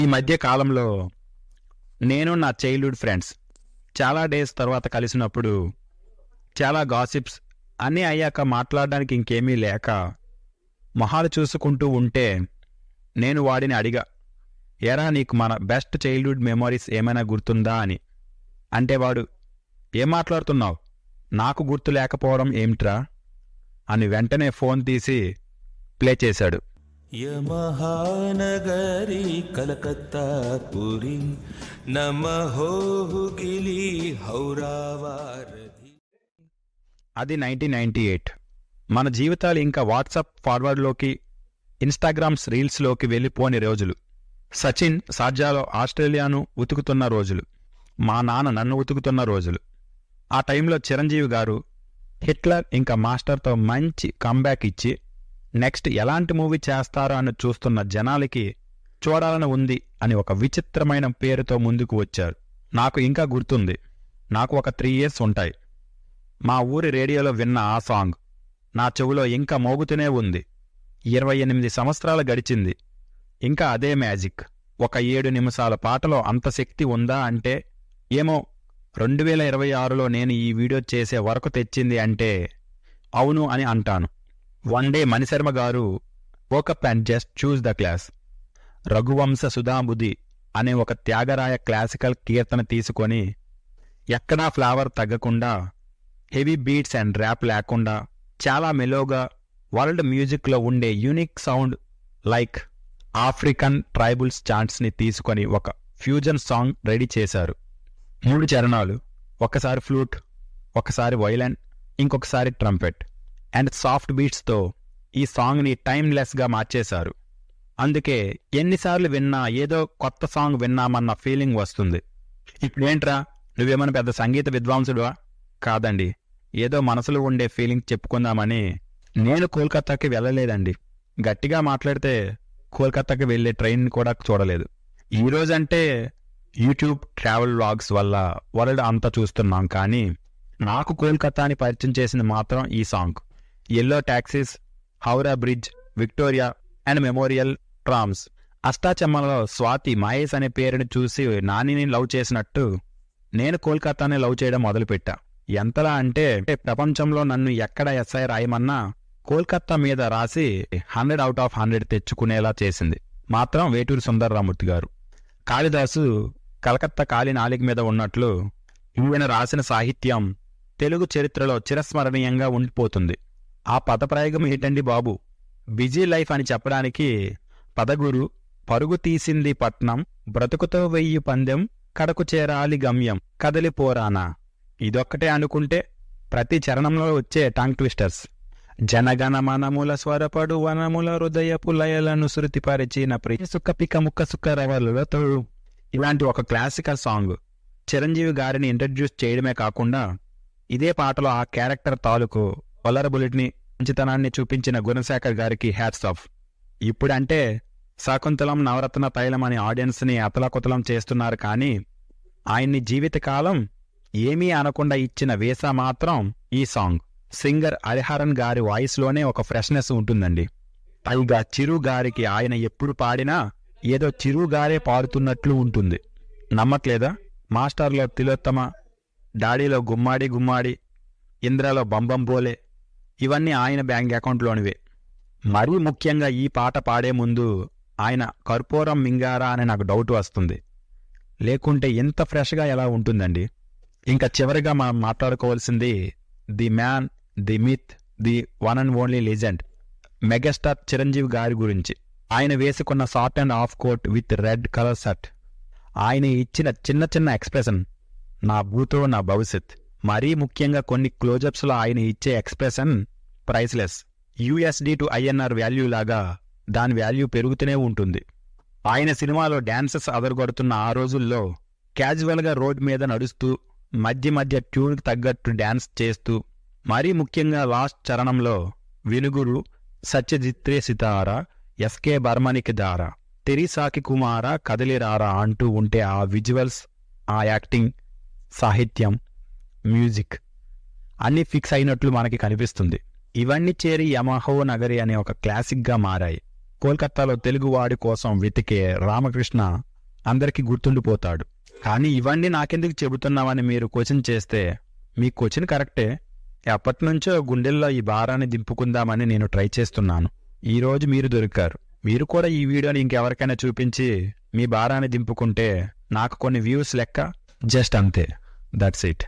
ఈ మధ్య కాలంలో నేను నా చైల్డ్హుడ్ ఫ్రెండ్స్ చాలా డేస్ తర్వాత కలిసినప్పుడు చాలా గాసిప్స్ అన్నీ అయ్యాక మాట్లాడడానికి ఇంకేమీ లేక మొహాలు చూసుకుంటూ ఉంటే నేను వాడిని అడిగా, ఎరా నీకు మన బెస్ట్ చైల్డ్హుడ్ మెమరీస్ ఏమైనా గుర్తుందా అని. అంటే వాడు, ఏం మాట్లాడుతున్నావు, నాకు గుర్తు లేకపోవడం ఏమిట్రా అని వెంటనే ఫోన్ తీసి ప్లే చేశాడు. యమహానగరి కలకత్తా పురి నమహోగిలి హౌరావారధి. అది 1998. మన జీవితాలు ఇంకా వాట్సాప్ ఫార్వర్డ్లోకి, ఇన్స్టాగ్రామ్స్ రీల్స్లోకి వెళ్ళిపోని రోజులు. సచిన్ షార్జాలో ఆస్ట్రేలియాను ఉతుకుతున్న రోజులు. మా నాన్న నన్ను ఉతుకుతున్న రోజులు. ఆ టైంలో చిరంజీవి గారు హిట్లర్ ఇంకా మాస్టర్తో మంచి కంబ్యాక్ ఇచ్చి నెక్స్ట్ ఎలాంటి మూవీ చేస్తారో అని చూస్తున్న జనాలకి చూడాలని ఉంది అని ఒక విచిత్రమైన పేరుతో ముందుకు వచ్చారు. నాకు ఇంకా గుర్తుంది. నాకు ఒక 3 years ఉంటాయి. మా ఊరి రేడియోలో విన్న ఆ సాంగ్ నా చెవులో ఇంకా మోగుతూనే ఉంది. 28 సంవత్సరాలు గడిచింది. ఇంకా అదే మ్యాజిక్. ఒక 7 నిమిషాల పాటలో అంత శక్తి ఉందా అంటే ఏమో 2026లో నేను ఈ వీడియో చేసే వరకు తెచ్చింది అంటే అవును అని అంటాను. వన్ డే మణిశర్మ గారు woke up and just choose the class, Raghuvamsa Sudhabudhi అనే ఒక త్యాగరాయ క్లాసికల్ కీర్తన తీసుకొని ఎక్కడా ఫ్లేవర్ తగ్గకుండా, హెవీ బీట్స్ అండ్ ర్యాప్ లేకుండా చాలా మెలోగా వరల్డ్ మ్యూజిక్లో ఉండే unique sound like African tribals చాంట్స్ని తీసుకొని ఒక ఫ్యూజన్ సాంగ్ రెడీ చేశారు. 3 చరణాలు, ఒకసారి ఫ్లూట్, ఒకసారి వయలిన్, ఇంకొకసారి ట్రంపెట్ అండ్ సాఫ్ట్ బీట్స్తో ఈ సాంగ్ని టైమ్లెస్గా మార్చేశారు. అందుకే ఎన్నిసార్లు విన్నా ఏదో కొత్త సాంగ్ విన్నామన్న ఫీలింగ్ వస్తుంది. ఇప్పుడేంట్రా నువ్వేమైనా పెద్ద సంగీత విద్వాంసుడువా? కాదండి, ఏదో మనసులో ఉండే ఫీలింగ్ చెప్పుకుందామని. నేను కోల్కతాకి వెళ్ళలేదండి. గట్టిగా మాట్లాడితే కోల్కతాకి వెళ్ళే ట్రైన్ కూడా చూడలేదు. ఈరోజంటే యూట్యూబ్ ట్రావెల్ వ్లాగ్స్ వల్ల వరల్డ్ అంతా చూస్తున్నాం. కానీ నాకు కోల్కతాని పరిచయం చేసింది మాత్రం ఈ song. Yellow taxis, Howrah bridge, Victoria and memorial trams. అష్టాచెమ్మలో స్వాతి మహేష్ అనే పేరుని చూసి నానిని లవ్ చేసినట్టు నేను కోల్కతాని లవ్ చేయడం మొదలుపెట్టా. ఎంతలా అంటే ప్రపంచంలో నన్ను ఎక్కడ ఎస్ఐ రాయమన్నా కోల్కతా మీద రాసి 100 out of 100 తెచ్చుకునేలా చేసింది మాత్రం వేటూరి సుందరరామూర్తి గారు. కాళిదాసు కలకత్తా కాలి నాలిక మీద ఉన్నట్లు ఈయన రాసిన సాహిత్యం తెలుగు చరిత్రలో చిరస్మరణీయంగా ఉండిపోతుంది. ఆ పదప్రయోగం ఏంటండి బాబు? బిజీ లైఫ్ అని చెప్పడానికి పదగురు, పరుగు తీసింది పట్నం, బ్రతుకుతో 1000 పందెం, కడకు చేరాలి గమ్యం, కదలిపోరానా. ఇదొక్కటే అనుకుంటే ప్రతి చరణంలో వచ్చే టంగ్ ట్విస్టర్స్, జనగణ మనముల స్వరపడు వనముల హృదయపు లయలను శృతిపరిచిన ప్రియ సుఖ పిక ముక్క సుఖ రవలతో, ఇలాంటి ఒక క్లాసికల్ సాంగ్ చిరంజీవి గారిని ఇంట్రడ్యూస్ చేయడమే కాకుండా ఇదే పాటలో ఆ క్యారెక్టర్ తాలూకు వలరబులిటీని, మంచితనాన్ని చూపించిన గుణశేఖర్ గారికి హ్యాట్స్ ఆఫ్. ఇప్పుడంటే శాకుంతలం, నవరత్న తైలం అని ఆడియన్స్ని అతలకుతలం చేస్తున్నారు. కానీ ఆయన్ని జీవితకాలం ఏమీ అనకుండా ఇచ్చిన వేసా మాత్రం ఈ సాంగ్. సింగర్ హరిహరన్ గారి వాయిస్లోనే ఒక ఫ్రెష్నెస్ ఉంటుందండి. పైగా చిరు గారికి ఆయన ఎప్పుడు పాడినా ఏదో చిరు గారే పాడుతున్నట్లు ఉంటుంది. నమ్మట్లేదా? మాస్టర్లో తిలోత్తమ, డాడీలో గుమ్మాడి గుమ్మాడి, ఇంద్రలో బంబం బోలే, ఇవన్నీ ఆయన బ్యాంక్ అకౌంట్లోనివే. మరీ ముఖ్యంగా ఈ పాట పాడే ముందు ఆయన కర్పూరం మింగారా అని నాకు డౌట్ వస్తుంది. లేకుంటే ఇంత ఫ్రెష్గా ఎలా ఉంటుందండి? ఇంకా చివరిగా మనం మాట్లాడుకోవాల్సింది the man, the myth, the one and only legend megastar Chiranjeevi గారి గురించి. ఆయన వేసుకున్న short and half coat with red colour shirt, ఆయన ఇచ్చిన చిన్న చిన్న ఎక్స్ప్రెషన్, నా భూతో నా భవిష్యత్. మరీ ముఖ్యంగా కొన్ని క్లోజప్స్లో ఆయన ఇచ్చే expression priceless. USD to INR value లాగా దాని వాల్యూ పెరుగుతూనే ఉంటుంది. ఆయన సినిమాలో డ్యాన్సెస్ అదరగొడుతున్న ఆ రోజుల్లో క్యాజువల్గా రోడ్ మీద నడుస్తూ మధ్య మధ్య ట్యూన్కి తగ్గట్టు డ్యాన్స్ చేస్తూ, మరీ ముఖ్యంగా లాస్ట్ చరణంలో వినుగురు సత్యజిత్రే సితారా, SK బర్మనికి దారా, తెరిసాకి కుమారా కదిలిరారా అంటూ ఉంటే ఆ విజువల్స్, ఆ యాక్టింగ్, సాహిత్యం, మ్యూజిక్ అన్నీ ఫిక్స్ అయినట్లు మనకి కనిపిస్తుంది. ఇవన్నీ చేరి యమహో నగరి అనే ఒక క్లాసిక్గా మారాయి. కోల్కతాలో తెలుగువాడి కోసం వెతికే రామకృష్ణ అందరికీ గుర్తుండిపోతాడు. కానీ ఇవన్నీ నాకెందుకు చెబుతున్నామని మీరు క్వశ్చన్ చేస్తే మీ క్వశ్చన్ కరెక్టే. ఎప్పటినుంచో గుండెల్లో ఈ భారాన్ని దింపుకుందామని నేను ట్రై చేస్తున్నాను. ఈరోజు మీరు దొరికారు. మీరు కూడా ఈ వీడియోని ఇంకెవరికైనా చూపించి మీ భారాన్ని దింపుకుంటే నాకు కొన్ని వ్యూస్ లెక్క. జస్ట్ అంతే. That's it.